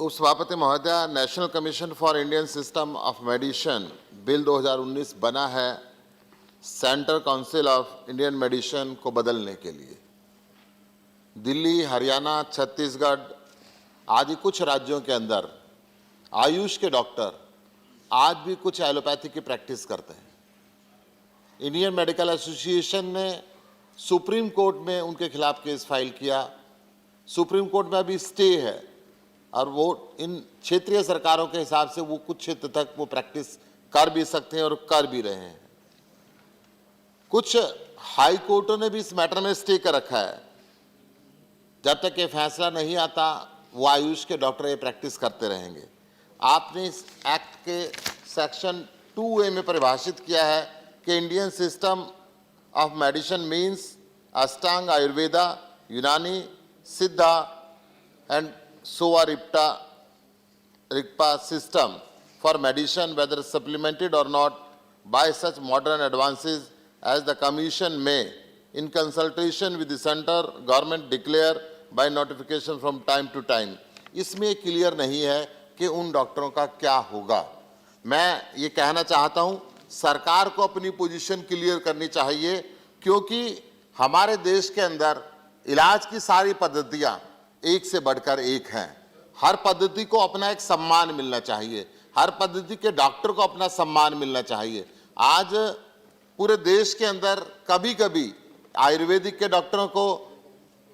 उपसभापति महोदय, national commission for Indian system of medicine bill 2019 बना है central council of Indian medicine को बदलने के लिए। दिल्ली, हरियाणा, छत्तीसगढ़ आदि कुछ राज्यों के अंदर आयुष के डॉक्टर आज भी कुछ एलोपैथी की प्रैक्टिस करते हैं। इंडियन मेडिकल एसोसिएशन ने सुप्रीम कोर्ट में उनके खिलाफ केस फाइल किया। सुप्रीम कोर्ट में अभी स्टे है और वो इन क्षेत्रीय सरकारों के हिसाब से वो कुछ क्षेत्र तक वो प्रैक्टिस कर भी सकते हैं और कर भी रहे हैं। कुछ हाई कोर्टों ने भी इस मैटर में स्टे कर रखा है। जब तक ये फैसला नहीं आता वो आयुष के डॉक्टर ये प्रैक्टिस करते रहेंगे। आपने इस एक्ट के सेक्शन 2A में परिभाषित किया है कि Indian system of medicine means Ashtang, Ayurveda, Unani, Siddha and Sowa Rigpa system for medicine, whether supplemented or not by such modern advances as the Commission may, in consultation with the center government, declare by notification from time to time। इसमें clear नहीं है कि उन डॉक्टरों का क्या होगा। मैं ये कहना चाहता हूँ सरकार को अपनी पोजीशन क्लियर करनी चाहिए, क्योंकि हमारे देश के अंदर इलाज की सारी पद्धतियाँ एक से बढ़कर एक हैं। हर पद्धति को अपना एक सम्मान मिलना चाहिए, हर पद्धति के डॉक्टर को अपना सम्मान मिलना चाहिए। आज पूरे देश के अंदर कभी कभी आयुर्वेदिक के डॉक्टरों को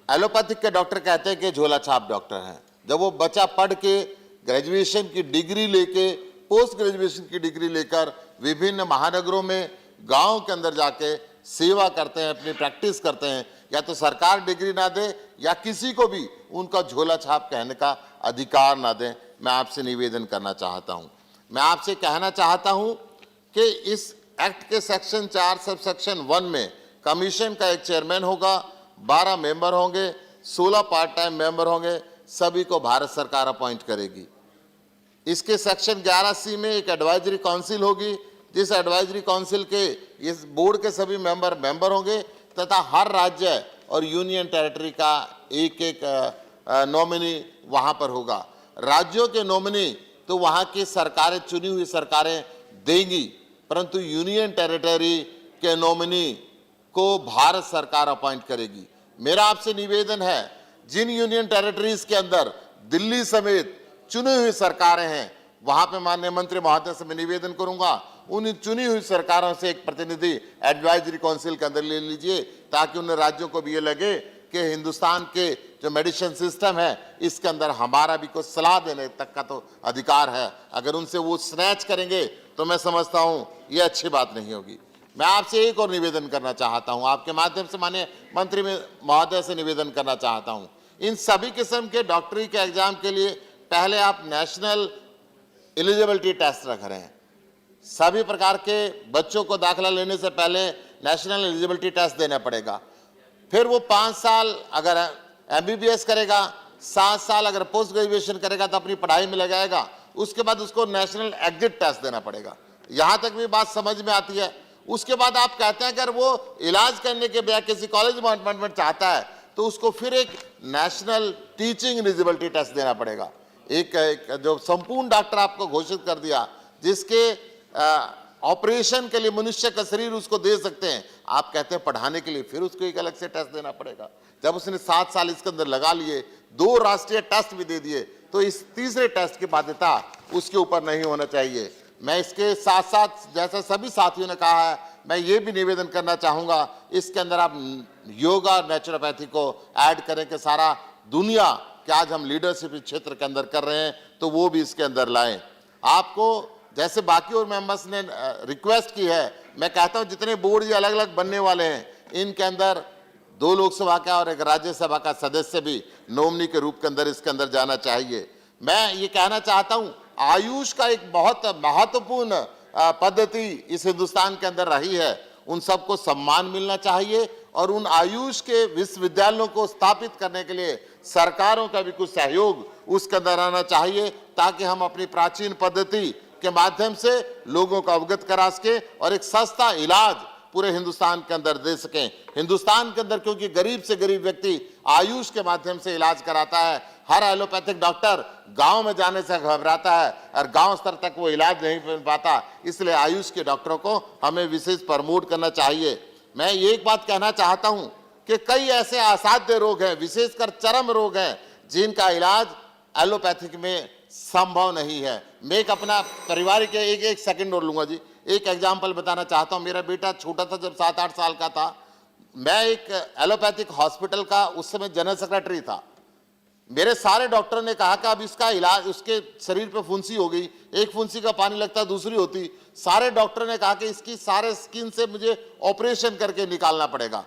एलोपैथिक के डॉक्टर कहते हैं कि झोला छाप डॉक्टर हैं। जब वो बच्चा पढ़ के ग्रेजुएशन की डिग्री लेके, पोस्ट ग्रेजुएशन की डिग्री लेकर विभिन्न महानगरों में, गांव के अंदर जाके सेवा करते हैं, अपनी प्रैक्टिस करते हैं, या तो सरकार डिग्री ना दे या किसी को भी उनका झोला छाप कहने का अधिकार ना दें। मैं आपसे निवेदन करना चाहता हूं, मैं आपसे कहना चाहता हूं कि इस एक्ट के सेक्शन 4 सब सेक्शन 1 में कमीशन का एक चेयरमैन होगा, 12 मेंबर होंगे, 16 पार्ट टाइम मेंबर होंगे, सभी को भारत सरकार अपॉइंट करेगी। इसके सेक्शन 11C में एक एडवाइजरी काउंसिल होगी, जिस एडवाइजरी काउंसिल के इस बोर्ड के सभी मेंबर होंगे तथा हर राज्य और यूनियन टेरिटरी का एक एक नॉमिनी वहां पर होगा। राज्यों के नॉमिनी तो वहां की सरकारें, चुनी हुई सरकारें देंगी, परंतु यूनियन टेरिटरी के नॉमिनी को भारत सरकार अपॉइंट करेगी। मेरा आपसे निवेदन है, जिन यूनियन टेरिटरीज के अंदर दिल्ली समेत चुनी हुई सरकारें हैं, वहां पे माननीय मंत्री महोदय से मैं निवेदन करूंगा उन चुनी हुई सरकारों से एक प्रतिनिधि एडवाइजरी काउंसिल के अंदर ले लीजिए, ताकि उन राज्यों को भी ये लगे कि हिंदुस्तान के जो मेडिसिन सिस्टम है इसके अंदर हमारा भी कुछ सलाह देने तक का तो अधिकार है। अगर उनसे वो स्नैच करेंगे तो मैं समझता हूं ये अच्छी बात नहीं होगी। मैं आपसे एक और निवेदन करना चाहता हूं, आपके माध्यम से माननीय मंत्री महोदय से निवेदन करना चाहता हूं, इन सभी किस्म के डॉक्टरी के एग्जाम के लिए पहले आप नेशनल एलिजिबिलिटी टेस्ट रख रहे हैं। सभी प्रकार के बच्चों को दाखिला लेने से पहले नेशनल एलिजिबिलिटी टेस्ट देना पड़ेगा। फिर वो 5 साल अगर MBBS करेगा, 7 साल अगर पोस्ट ग्रेजुएशन करेगा तो अपनी पढ़ाई में लगाएगा, उसके बाद उसको नेशनल एग्जिट टेस्ट देना पड़ेगा। यहाँ तक भी बात समझ में आती है। उसके बाद आप कहते हैं अगर वो इलाज करने के बजाय किसी कॉलेज में अपॉइंटमेंट चाहता है तो उसको फिर एक नेशनल टीचिंग एलिजिबिलिटी टेस्ट देना पड़ेगा। एक जो संपूर्ण डॉक्टर आपको घोषित कर दिया, जिसके ऑपरेशन के लिए मनुष्य का शरीर उसको दे सकते हैं, आप कहते हैं पढ़ाने के लिए फिर उसको एक अलग से टेस्ट देना पड़ेगा। जब उसने 7 साल इसके अंदर लगा लिए, 2 राष्ट्रीय टेस्ट भी दे दिए, तो इस तीसरे टेस्ट की बाध्यता उसके ऊपर नहीं होना चाहिए। मैं इसके साथ साथ, जैसा सभी साथियों ने कहा है, मैं ये भी निवेदन करना चाहूंगा इसके अंदर आप योगा और नेचुरोपैथी को ऐड करें कि सारा दुनिया कि आज हम लीडरशिप क्षेत्र के अंदर कर रहे हैं तो वो भी इसके अंदर लाएं। आपको जैसे बाकी और मेंबर्स ने रिक्वेस्ट की है, मैं कहता हूं जितने बोर्ड ये अलग अलग बनने वाले हैं, इनके अंदर 2 लोकसभा का और 1 राज्यसभा का सदस्य भी नॉमिनी के रूप के अंदर इसके अंदर जाना चाहिए। मैं ये कहना चाहता हूं आयुष का एक बहुत महत्वपूर्ण पद्धति इस हिंदुस्तान के अंदर रही है, उन सबको सम्मान मिलना चाहिए और उन आयुष के विश्वविद्यालयों को स्थापित करने के लिए सरकारों का भी कुछ सहयोग उसके अंदर आना चाहिए, ताकि हम अपनी प्राचीन पद्धति के माध्यम से लोगों को अवगत करा सके और एक सस्ता इलाज पूरे हिंदुस्तान के अंदर दे सकें। हिंदुस्तान के अंदर क्योंकि गरीब से गरीब व्यक्ति आयुष के माध्यम से इलाज कराता है, हर एलोपैथिक डॉक्टर गांव में जाने से घबराता है और गांव स्तर तक वो इलाज नहीं मिल पाता। इसलिए आयुष के डॉक्टरों को हमें विशेष प्रमोट करना चाहिए। मैं एक बात कहना चाहता हूं कि कई ऐसे असाध्य रोग हैं, विशेषकर चरम रोग हैं, जिनका इलाज एलोपैथिक में संभव नहीं है। मैं एक अपना पारिवारिक एक सेकंड और लूंगा जी, एक एग्जाम्पल बताना चाहता हूं। मेरा बेटा छोटा था, जब 7-8 साल का था, मैं एक एलोपैथिक हॉस्पिटल का उस समय जनरल सेक्रेटरी था। मेरे सारे डॉक्टर ने कहा कि अब इसका इलाज, उसके शरीर पे फुंसी हो गई, एक फुंसी का पानी लगता दूसरी होती, सारे डॉक्टर ने कहा कि इसकी सारे स्किन से मुझे ऑपरेशन करके निकालना पड़ेगा।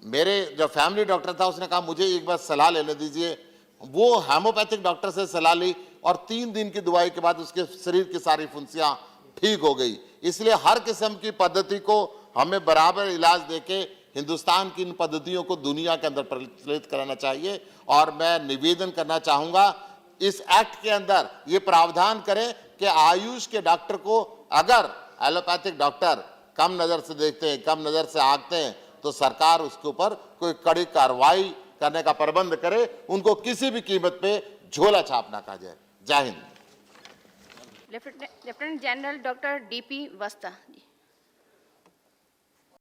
मेरे जो फैमिली डॉक्टर था उसने कहा मुझे एक बार सलाह लेने दीजिए। वो होम्योपैथिक डॉक्टर से सलाह ली और 3 दिन की दवाई के बाद उसके शरीर की सारी फुंसियां ठीक हो गई। इसलिए हर किस्म की पद्धति को हमें बराबर इलाज देके हिंदुस्तान की इन पद्धतियों को दुनिया के अंदर प्रचलित कराना चाहिए। और मैं निवेदन करना चाहूंगा, इस एक्ट के अंदर ये प्रावधान करें कि आयुष के डॉक्टर को अगर एलोपैथिक डॉक्टर कम नजर से देखते हैं, कम नजर से आंकते हैं, तो सरकार उसके ऊपर कोई कड़ी कार्रवाई करने का प्रबंध करे, उनको किसी भी कीमत पे झोला छाप ना कहा जाए। जय Hind. Lieutenant general doctor DP वस्ता जी।